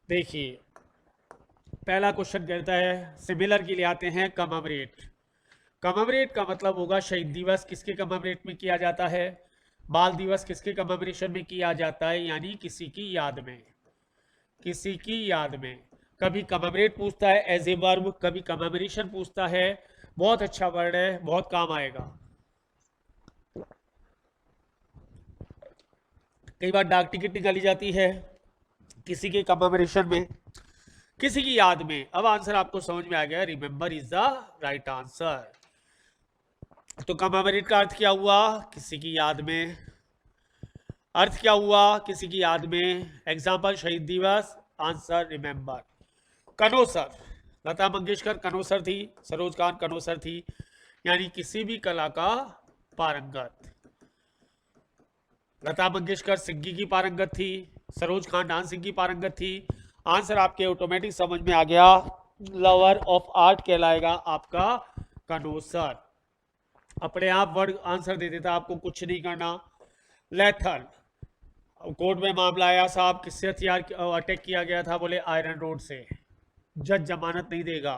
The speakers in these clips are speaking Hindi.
देखिए, पहला क्वेश्चन कहता है, सिमिलर के लिए आते हैं कममेमोरेट। कममेमोरेट का मतलब होगा शहीद दिवस किसके कममेमोरेट में किया जाता है, बाल दिवस किसके कममेमोरेशन में किया जाता है, यानी किसी की याद में, किसी की याद में। कभी कममेमोरेट पूछता है एज ए वर्ब, कभी कममेमोरेशन पूछता है। बहुत अच्छा वर्ड है, बहुत काम आएगा। कई बार डाक टिकट निकाली जाती है किसी के कममेमोरेशन में, किसी की याद में। अब आंसर आपको समझ में आ गया, remember is the right answer. तो कममेमोरेट का अर्थ क्या हुआ, किसी की याद में। अर्थ क्या हुआ, किसी की याद में। एग्जाम्पल शहीद दिवस, आंसर रिमेंबर। कनोसर, लता मंगेशकर कनोसर थी, सरोज खान कनोसर थी, यानी किसी भी कला का पारंगत। लता मंगेशकर सिंगिंग की पारंगत थी, सरोज खान डांसिंग की पारंगत थी। आंसर आपके ऑटोमेटिक समझ में आ गया, लवर ऑफ आर्ट कहलाएगा आपका कनोसर। अपने आप वर्ड आंसर दे देता, आपको कुछ नहीं करना। लेथल, कोर्ट में मामला आया, साहब किससे हथियार अटैक किया गया था, बोले आयरन रोड से। जज जमानत नहीं देगा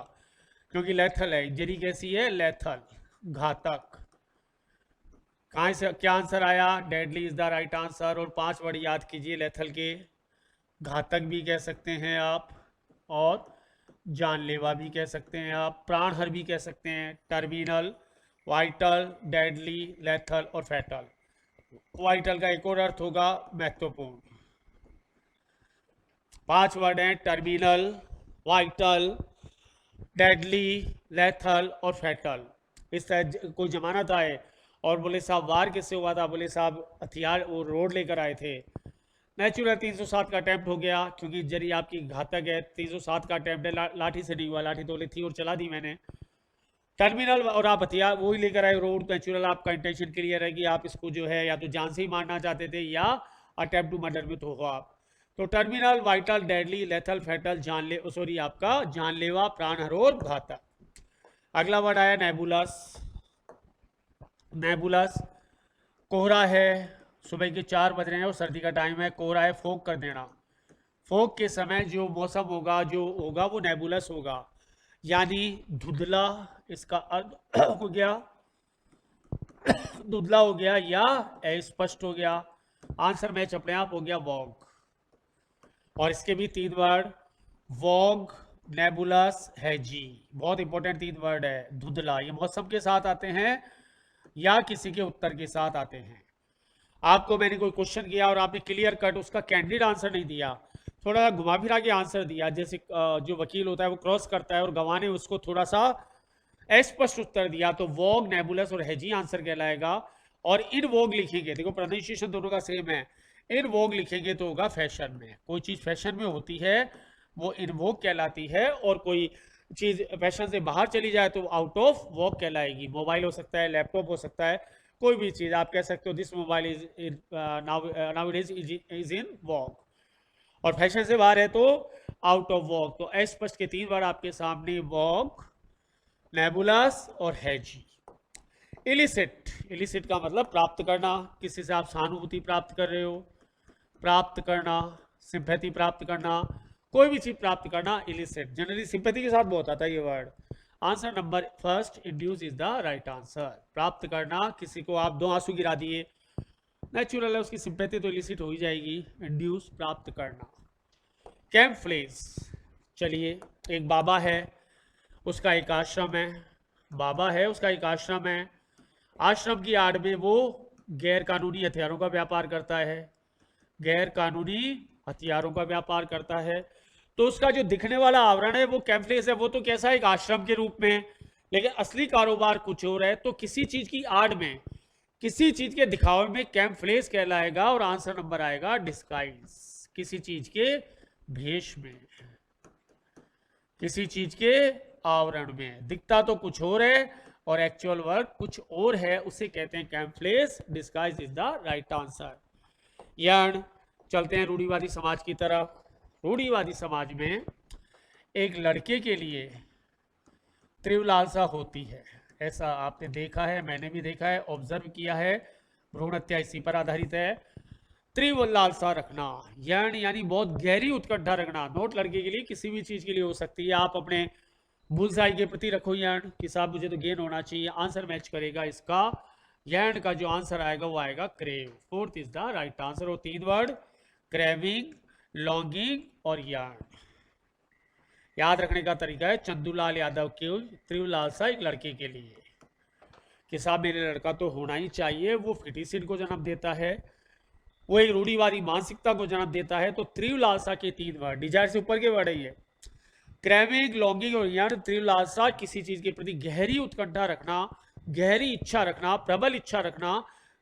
क्योंकि लेथल है। इंजरी कैसी है, लेथल, घातक। कहाँ से क्या आंसर आया, deadly is the right answer. और 5 वर्ड याद कीजिए लेथल के। घातक भी कह सकते हैं आप, और जानलेवा भी कह सकते हैं आप, प्राणहर भी कह सकते हैं। टर्मिनल, वाइटल, डेडली, लेथल और फैटल। वाइटल का एक और अर्थ होगा महत्वपूर्ण। 5 वर्ड हैं, टर्मिनल, वाइटल, डेडली, लेथल और फैटल। इस तरह कोई जमानत आए और बोले साहब वार किससे हुआ था, बोले साहब हथियार वो रोड लेकर आए थे। नेचुरल 307 का अटैम्प्ट हो गया क्योंकि जरी आपकी घातक है। 307 का अटैम्प्ट है, लाठी से नहीं हुआ, लाठी तो थी और चला दी मैंने। टर्मिनल और आप हथियार वही लेकर आए रोड, नेचुरल आपका इंटेंशन क्लियर है कि आप इसको जो है या तो जान से ही मारना चाहते थे या अटेम्प्ट टू मर्डर में तो हो आप। तो terminal, vital, deadly, lethal, fatal, sorry आपका जानलेवा, प्राणहर और घातक। अगला वर्ड आया नेबुलस। नेबुलस, कोहरा है, सुबह के 4 बज रहे हैं और सर्दी का टाइम है, कोहरा है, फोग कर देना। फोग के समय जो मौसम होगा, जो होगा वो नेबुलस होगा, यानी धुंधला। इसका अर्थ हो गया धुंधला हो गया या अस्पष्ट हो गया। आंसर मैच अपने आप हो गया वॉग। और इसके भी 3 वर्ड, वॉग, नेबुलस, हैजी। बहुत इंपॉर्टेंट 3 वर्ड है। धुंधला ये मौसम के साथ आते हैं या किसी के उत्तर के साथ आते हैं। आपको मैंने कोई क्वेश्चन किया और आपने क्लियर कट उसका कैंडिड आंसर नहीं दिया, थोड़ा सा घुमा फिरा के आंसर दिया, जैसे जो वकील होता है वो क्रॉस करता है और गवाह ने उसको थोड़ा सा अस्पष्ट उत्तर दिया, तो वोग, नेबुलस और हेजी आंसर कहलाएगा। और इन वोग लिखेंगे, देखो प्रोनाउंसिएशन दोनों का सेम है, इन वोग लिखेंगे तो होगा फैशन में। कोई चीज़ फैशन में होती है वो इन वोग कहलाती है, और कोई चीज़ फैशन से बाहर चली जाए तो आउट ऑफ वोग कहलाएगी। मोबाइल हो सकता है, लैपटॉप हो सकता है, कोई भी चीज़ आप कह सकते हो this mobile is now is in walk. और फैशन से बाहर है तो आउट ऑफ वॉक। तो अस्पष्ट के 3 बार आपके सामने, वॉक, नेबुलस और हैजी। इलिसिट, इलिसिट का मतलब प्राप्त करना, किसी से आप सहानुभूति प्राप्त कर रहे हो, प्राप्त करना, सिंपैथी प्राप्त करना, कोई भी चीज प्राप्त करना, इलिसिट। जनरली सिंपैथी के साथ बहुत आता है ये word. Answer number first, induce is the right answer. प्राप्त करना, किसी को आप 2 आंसू गिरा दिए, नेचुरल है, उसकी सिंपैथी तो इलिसिट हो ही जाएगी। इंड्यूस, प्राप्त करना। कैम्पफ्लेस, चलिए, एक बाबा है, उसका एक आश्रम है, बाबा है उसका एक आश्रम है, आश्रम की आड़ में वो गैर कानूनी हथियारों का व्यापार करता है, गैर कानूनी हथियारों का व्यापार करता है। तो उसका जो दिखने वाला आवरण है वो कैम्पलेस है, वो तो कैसा एक आश्रम के रूप में, लेकिन असली कारोबार कुछ और है। तो किसी चीज की आड़ में, किसी चीज के दिखावे में कैम्पलेस कहलाएगा। और आंसर नंबर आएगा डिस्गाइज, किसी चीज के भेष में, किसी चीज के आवरण में। दिखता तो कुछ और है और एक्चुअल वर्क कुछ और है, उसे कहते हैं कैम्पलेस। Disguise is the right answer. यण, चलते हैं रूढ़िवादी समाज की तरफ। रूढ़िवादी समाज में एक लड़के के लिए तीव्र लालसा होती है, ऐसा आपने देखा है, मैंने भी देखा है, ऑब्जर्व किया है। भ्रूण हत्या इसी पर आधारित है। तीव्र लालसा रखना, यानी बहुत गहरी उत्कंठा रखना। नोट लड़के के लिए किसी भी चीज के लिए हो सकती है। आप अपने बुलसाई के प्रति रखो यण कि साहब मुझे तो गेन होना चाहिए। आंसर मैच करेगा इसका, यण का जो आंसर आएगा वो आएगा crave. Fourth is the right answer. और 3 वर्ड क्रेविंग, लॉन्गिंग और यण। याद रखने का तरीका है चंदूलाल यादव की तीव्र लालसा एक लड़के के लिए कि साहब मेरे लड़का तो होना ही चाहिए। वो फिटिसिन को जन्म देता है, वो एक रूढ़िवादी मानसिकता को जन्म देता है। तो तीव्र लालसा के 3 वर्ड, डिजायर से ऊपर के वर्ड है ये, क्रेविंग, लॉन्गिंग और यण। तीव्र लालसा किसी चीज के प्रति गहरी उत्कंठा रखना, गहरी इच्छा रखना, प्रबल इच्छा रखना,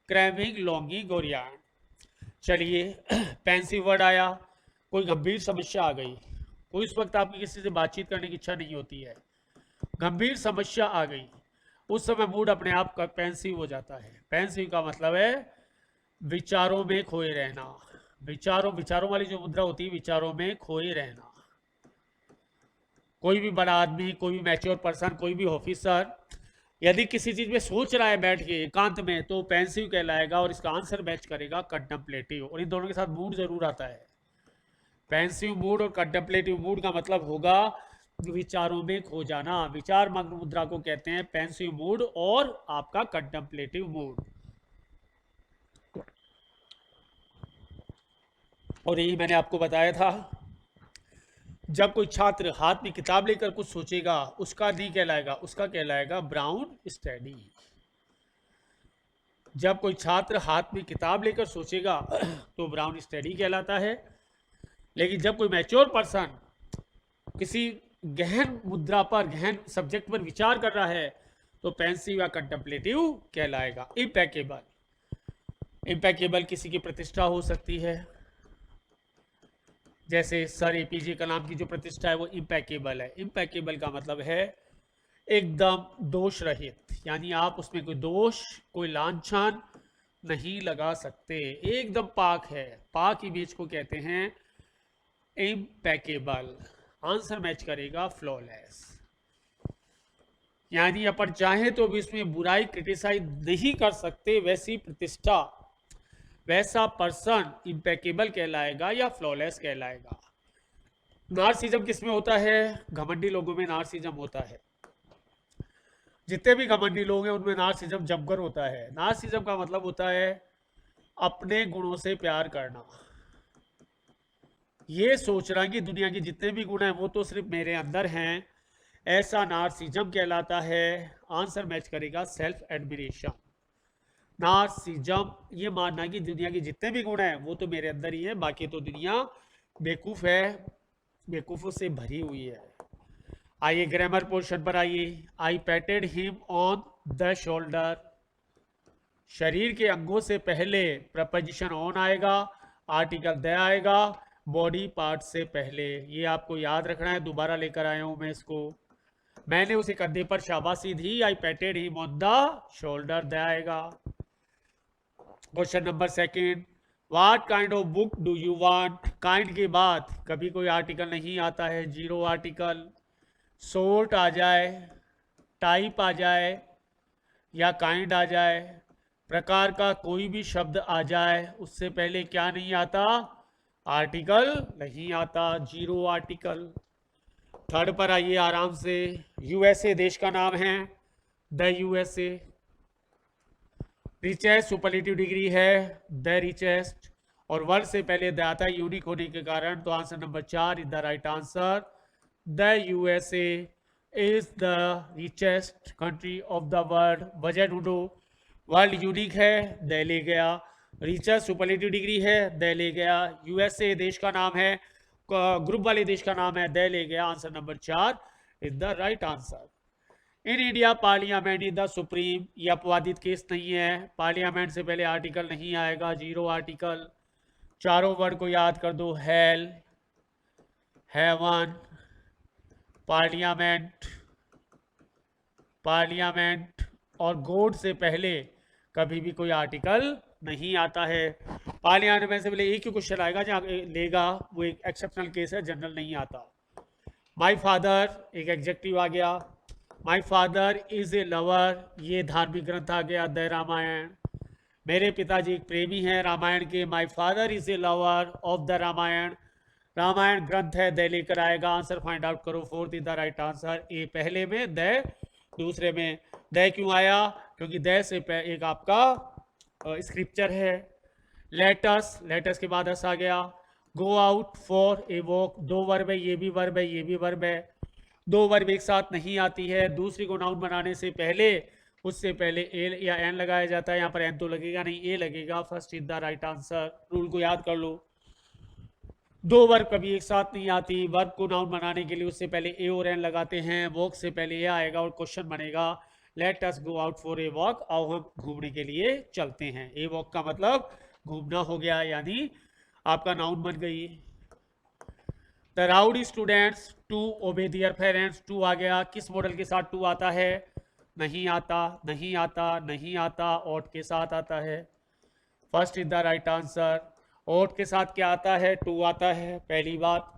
क्रेविंग, लॉन्गिंग और यण। चलिए पेंसिव वर्ड आया, कोई गंभीर समस्या आ गई, कोई उस वक्त आपकी किसी से बातचीत करने की इच्छा नहीं होती है, गंभीर समस्या आ गई, उस समय मूड अपने आप का पेंसिव हो जाता है। पेंसिव का मतलब है विचारों में खोए रहना। विचारों वाली जो मुद्रा होती है, विचारों में खोए रहना। कोई भी बड़ा आदमी, कोई भी मैच्योर पर्सन, कोई भी ऑफिसर यदि किसी चीज में सोच रहा है बैठ के एकांत में, तो पेंसिव कहलाएगा। और इसका आंसर मैच करेगा कंटेम्पलेटिव। और इन दोनों के साथ मूड जरूर आता है। पेंसिव मूड और कंटेम्पलेटिव मूड का मतलब होगा विचारों में खो जाना। विचार मग्न मुद्रा को कहते हैं पेंसिव मूड और आपका कंटेम्पलेटिव मूड। और यही मैंने आपको बताया था, जब कोई छात्र हाथ में किताब लेकर कुछ सोचेगा उसका नहीं कहलाएगा, उसका कहलाएगा ब्राउन स्टडी। जब कोई छात्र हाथ में किताब लेकर सोचेगा तो ब्राउन स्टडी कहलाता है। लेकिन जब कोई मैच्योर पर्सन किसी गहन मुद्रा पर, गहन सब्जेक्ट पर विचार कर रहा है, तो पेंसिव या कंटेम्पलेटिव कहलाएगा। इम्पैकेबल, इम्पैकेबल किसी की प्रतिष्ठा हो सकती है, जैसे सर एपीजे कलाम की जो प्रतिष्ठा है वो इम्पैकेबल है। इम्पैकेबल का मतलब है एकदम दोष रहित, यानी आप उसमें कोई दोष, कोई लांछन नहीं लगा सकते, एकदम पाक है। पाक इमेज को कहते हैं इम्पैकेबल। आंसर मैच करेगा फ्लॉलेस। यानी अपन चाहे तो भी इसमें बुराई क्रिटिसाइज नहीं कर सकते, वैसी प्रतिष्ठा, वैसा पर्सन इम्पैकेबल कहलाएगा या फ्लॉलेस कहलाएगा। नार्सिज्म किसमें होता है? घमंडी लोगों में नार्सिज्म होता है। जितने भी घमंडी लोग हैं उनमें नार्सिज्म जमकर होता है। नार्सिज्म का मतलब होता है अपने गुणों से प्यार करना, ये सोचना कि दुनिया के जितने भी गुण हैं वो तो सिर्फ मेरे अंदर हैं, ऐसा नार्सिज्म कहलाता है। आंसर मैच करेगा सेल्फ एडमिरेशन। नार्सिज्म ये मानना कि दुनिया के जितने भी गुण हैं वो तो मेरे अंदर ही है, बाकी तो दुनिया बेवकूफ है, बेवकूफों से भरी हुई है। आइए ग्रामर पोर्शन पर आइए। I patted him on the shoulder. शरीर के अंगों से पहले प्रपोजिशन ऑन आएगा, आर्टिकल द आएगा, बॉडी पार्ट से पहले। ये आपको याद रखना है, दोबारा लेकर आया हूं मैं इसको। मैंने उसे कंधे पर शाबाशी दी, I patted him on the shoulder, the आएगा। Question number 2, what kind of book do you want. Kind के बाद कभी कोई आर्टिकल नहीं आता है, जीरो आर्टिकल। सोर्ट आ जाए, टाइप आ जाए या काइंड आ जाए, प्रकार का कोई भी शब्द आ जाए, उससे पहले क्या नहीं आता? आर्टिकल नहीं आता, जीरो आर्टिकल। थर्ड पर आइए आराम से। यूएसए देश का नाम है, the USA. Richest superlative degree है, द रिचेस्ट। और वर्ड से पहले द आता है यूनिक होने के कारण, तो answer number 4 is the right answer. The USA is the richest country of the world. वजह ढूंढो, वर्ल्ड यूनिक है, द ले गया। रिचेस्ट सुपरलेटिव डिग्री है, द ले गया। यूएसए देश का नाम है, ग्रुप वाले देश का नाम है, द ले गया। Answer number 4 is the right answer. In India parliament is the supreme. ये अपवादित केस नहीं है, पार्लियामेंट से पहले आर्टिकल नहीं आएगा, जीरो आर्टिकल। चारों वर्ड को याद कर दो, हेल, हेवन, पार्लियामेंट, पार्लियामेंट और गॉड से पहले कभी भी कोई आर्टिकल नहीं आता है। पार्लियामेंट में से पहले एक ही क्वेश्चन आएगा जहाँ लेगा, वो एक एक्सेप्शनल केस है, जनरल नहीं आता। माई फादर एक एडजेक्टिव आ गया। माई फादर इज ए लवर, ये धार्मिक ग्रंथ आ गया, द रामायण। मेरे पिताजी एक प्रेमी हैं रामायण के। My father is a lover of the Ramayana. Ramayana ग्रंथ है, द लेकर आएगा। आंसर फाइंड आउट करो। Fourth is the right answer. A पहले में, द दूसरे में। द क्यों आया? क्योंकि द से एक आपका स्क्रिप्चर है। लेटस, लेटस के बाद हंस आ गया। Go out for a walk, दो वर्ब है, ये भी वर्ब है, ये भी वर्ब है। दो वर्ब एक साथ नहीं आती है। दूसरी को नाउन बनाने से पहले, उससे पहले ए या एन लगाया जाता है। यहाँ पर एन तो लगेगा नहीं, ए लगेगा। First is the right answer. Rule को याद कर लो। दो वर्ब कभी एक साथ नहीं आती। वर्ब को नाउन बनाने के लिए उससे पहले ए और एन लगाते हैं। वॉक से पहले ए आएगा और क्वेश्चन बनेगा let us go out for a walk, आओ हम घूमने के लिए चलते हैं। ए वॉक का मतलब घूमना हो गया, यानी आपका नाउन बन गई। The rowdy students to obey their parents, to आ गया। किस मॉडल के साथ टू आता है? नहीं आता, नहीं आता, नहीं आता, ओट के साथ आता है। First is the right answer. ओट के साथ क्या आता है? टू आता है, पहली बात।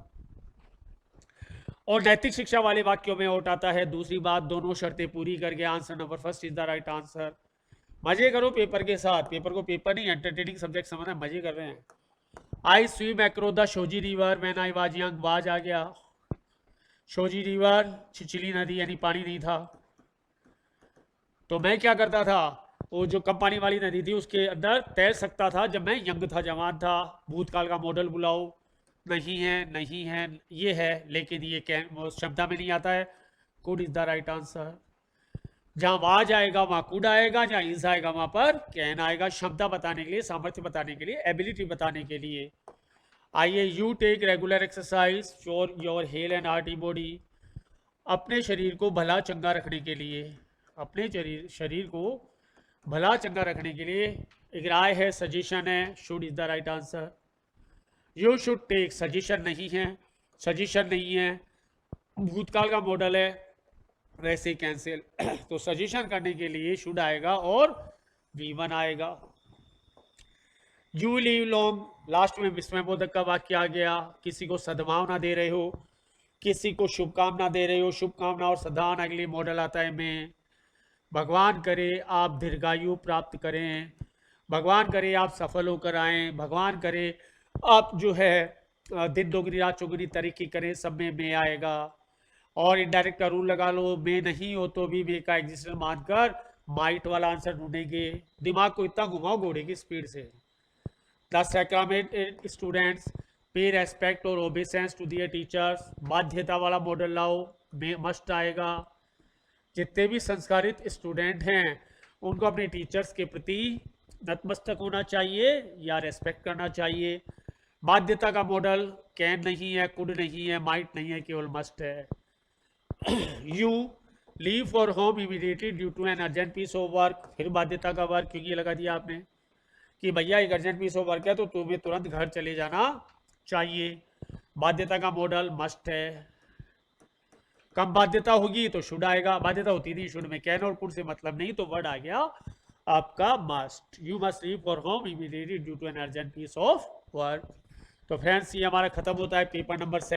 और नैतिक शिक्षा वाले वाक्यों में ओट आता है, दूसरी बात। दोनों शर्तें पूरी कर गया। Answer number first is the right answer. मजे करो पेपर के साथ। पेपर को पेपर नहीं, एंटरटेनिंग सब्जेक्ट समझना, मजे कर रहे हैं। आई स्विम एक्रो द शोजी river when I was young, was आ गया। शोजी रिवर छिछली नदी, यानी पानी नहीं था। तो मैं क्या करता था? वो जो कम पानी वाली नदी थी उसके अंदर तैर सकता था जब मैं यंग था, जवान था। भूतकाल का मॉडल बुलाओ। नहीं है, नहीं है, ये है, लेकिन ये कैन शब्दा में नहीं आता है। Could is the right answer. जहां वाज आएगा वहां कुड आएगा, जहां इज आएगा वहां पर कैन आएगा। शब्दा बताने के लिए, सामर्थ्य बताने के लिए, एबिलिटी बताने के लिए। आइए, you take regular exercise for your health and hearty body, अपने शरीर को भला चंगा रखने के लिए। अपने शरीर को भला चंगा रखने के लिए एक राय है, सजेशन है। Should is the right answer. You should take, suggestion नहीं है, सजेशन नहीं है, भूतकाल का मॉडल है, वैसे कैंसिल। तो सजेशन करने के लिए शुड आएगा और V1 आएगा। यू लीव लॉन्ग, लास्ट में विस्मयबोधक का वाक्य आ गया। किसी को सद्भावना दे रहे हो, किसी को शुभकामना दे रहे हो। शुभकामना और सद्भावना अगले मॉडल आता है में। भगवान करे आप दीर्घायु प्राप्त करें, भगवान करे आप सफल होकर आए, भगवान करे आप जो है दिन दोगुनी रात चौगुनी तरक्की करें, सब में आएगा। और इनडायरेक्ट का रूल लगा लो, मे नहीं हो तो भी मे का एग्जिस्टेंस मानकर माइट वाला आंसर ढूंढेंगे। दिमाग को इतना घुमाओ घोड़े की स्पीड से। द सैक्रामेंट स्टूडेंट्स पे रेस्पेक्ट और ओबेसेंस टू दियर टीचर्स, बाध्यता वाला मॉडल लाओ, मे मस्ट आएगा। जितने भी संस्कारित स्टूडेंट हैं उनको अपने टीचर्स के प्रति नतमस्तक होना चाहिए या रेस्पेक्ट करना चाहिए। बाध्यता का मॉडल कैन नहीं है, कुड नहीं है, माइट नहीं है, केवल मस्ट है। You leave for home immediately due to an urgent piece of work, फिर बाध्यता का वर्क क्योंकि लगा दिया आपने कि भैया एक अर्जेंट पीस ऑफ वर्क है तो तुम्हें तुरंत घर चले जाना चाहिए। बाध्यता का मॉडल मस्ट है। कम बाध्यता होगी तो शुड आएगा, बाध्यता होती नहीं शुड में, कैन और कुड से मतलब नहीं, तो वर्ड आ गया आपका must. You must leave for home immediately due to an urgent piece of work. तो फ्रेंड्स, ये हमारा खत्म होता है पेपर नंबर 7।